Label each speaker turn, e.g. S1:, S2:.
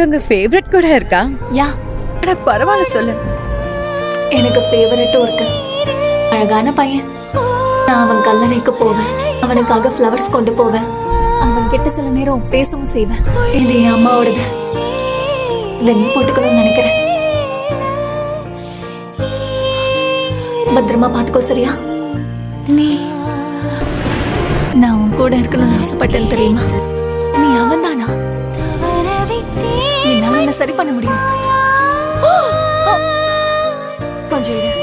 S1: உங்க ஃபேவரட் கூட இருக்கா?
S2: யா,
S1: அட பரவாயில்ல சொல்லு.
S2: எனக்கு ஃபேவரட்டும் இருக்கு. அழகான பையன். நான் அவன் கல்லறைக்கு போவேன், அவனுக்காக ஃப்ளவர்ஸ் கொண்டு போவேன், அவன் கிட்ட சில நேரம் பேசவும் செய்வேன். இது என் அம்மாவோடது. இதை நீ போட்டுக்கணும்னு நினைக்கிறேன். பத்திரமா பாத்துக்கோ, சரியா? நீ நான் உன் கூட இருக்கணும்னு ஆசைப்பட்டேன் தெரியுமா? நீ அவன் தானா? என்னால என்ன சரி பண்ண முடியும். கொஞ்சம் இரு.